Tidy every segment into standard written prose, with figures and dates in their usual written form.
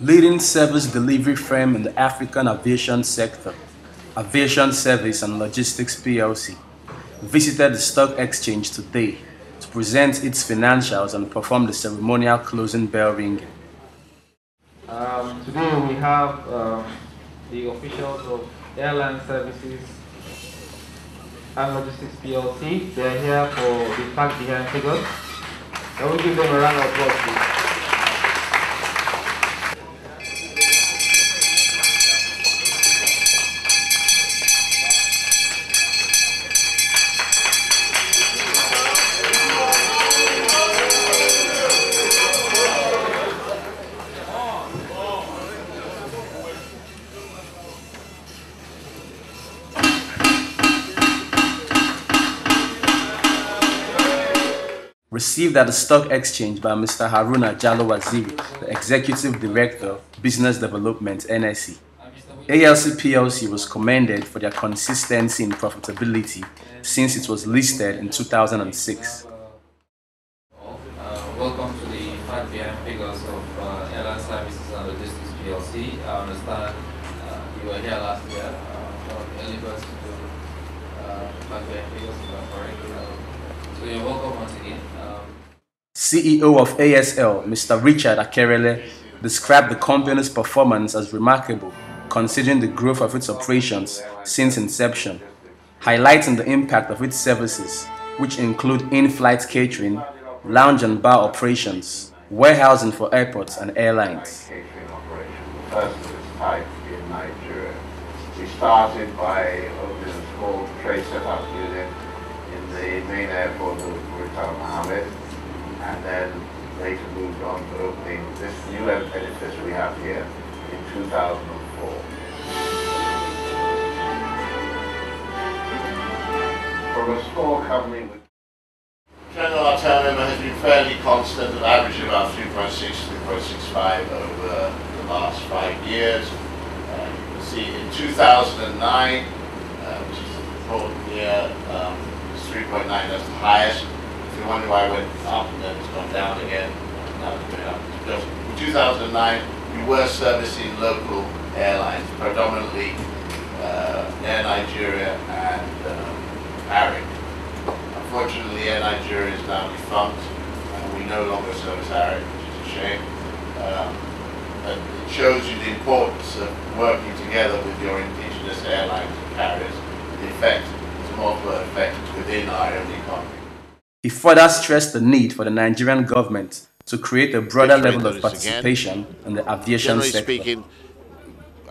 Leading service delivery firm in the African aviation sector, Aviation Services and Logistics PLC, visited the stock exchange today to present its financials and perform the ceremonial closing bell ringing. Today we have the officials of Airline Services and Logistics PLC. They are here for the fact behind figures. I will give them a round of applause, please. Received at the stock exchange by Mr. Haruna Jalo-Waziri, the Executive Director, Business Development, NSE. ALC PLC was commended for their consistency in profitability since it was listed in 2006. Welcome to the fact behind figures of Airline Services and Logistics PLC. I understand you were here last year. One of the early birds to do fact behind figures, if I'm correct. So you're welcome once again. CEO of ASL, Mr. Richard Akerele, described the company's performance as remarkable, considering the growth of its operations since inception, highlighting the impact of its services, which include in-flight catering, lounge and bar operations, warehousing for airports and airlines. First of its type in Nigeria. We started by opening a small trade setup unit in the main airport of Murtala Mohammed, and then later moved on to opening this new edifice we have here in 2004. From a small company with general turnover has been fairly constant, at average about 3.6 to 3.65 over the last 5 years. You can see in 2009, which is the important year, it's 3.9, that's the highest. If you wonder why it went up and then it's gone down again, now it's going up. Just in 2009, we were servicing local airlines, predominantly Air Nigeria and ARIC. Unfortunately, Air Nigeria is now defunct, and we no longer service ARIC, which is a shame. But it shows you the importance of working together with your indigenous airlines and carriers. The effect is a multiple effect within our own economy. He further stressed the need for the Nigerian government to create a broader level of participation in the aviation sector. Generally speaking,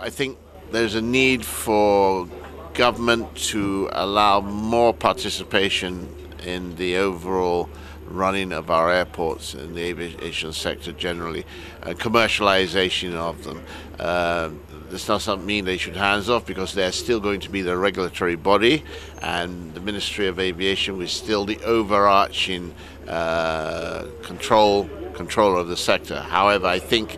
I think there's a need for government to allow more participation in the overall running of our airports and the aviation sector generally, commercialization of them. This doesn't mean they should hands off, because they're still going to be the regulatory body, and the Ministry of Aviation is still the overarching controller of the sector. However, I think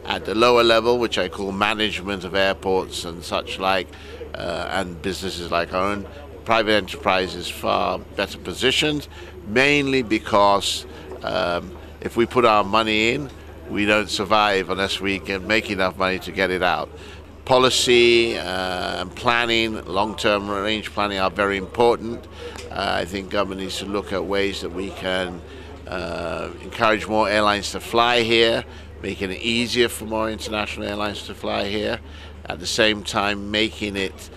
at the lower level, which I call management of airports and such like, and businesses like our own, private enterprise is far better positioned, mainly because if we put our money in, we don't survive unless we can make enough money to get it out. Policy and planning, long-term range planning, are very important. I think government needs to look at ways that we can encourage more airlines to fly here, making it easier for more international airlines to fly here, at the same time making it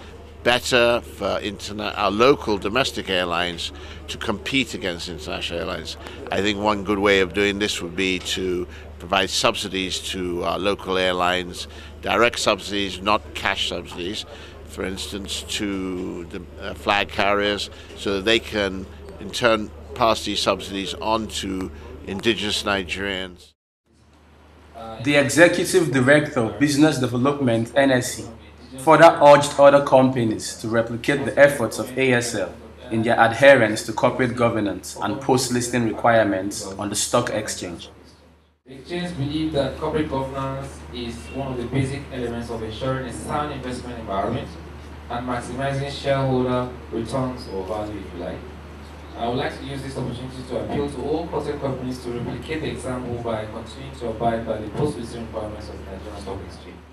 better for our local domestic airlines to compete against international airlines. I think one good way of doing this would be to provide subsidies to our local airlines, direct subsidies, not cash subsidies, for instance, to the flag carriers, so that they can in turn pass these subsidies on to indigenous Nigerians. The Executive Director of Business Development, NSE, further urged other companies to replicate the efforts of ASL in their adherence to corporate governance and post-listing requirements on the stock exchange. The exchange believes that corporate governance is one of the basic elements of ensuring a sound investment environment and maximizing shareholder returns or value, if you like. I would like to use this opportunity to appeal to all quoted companies to replicate the example by continuing to abide by the post-listing requirements of the Nigerian Stock Exchange.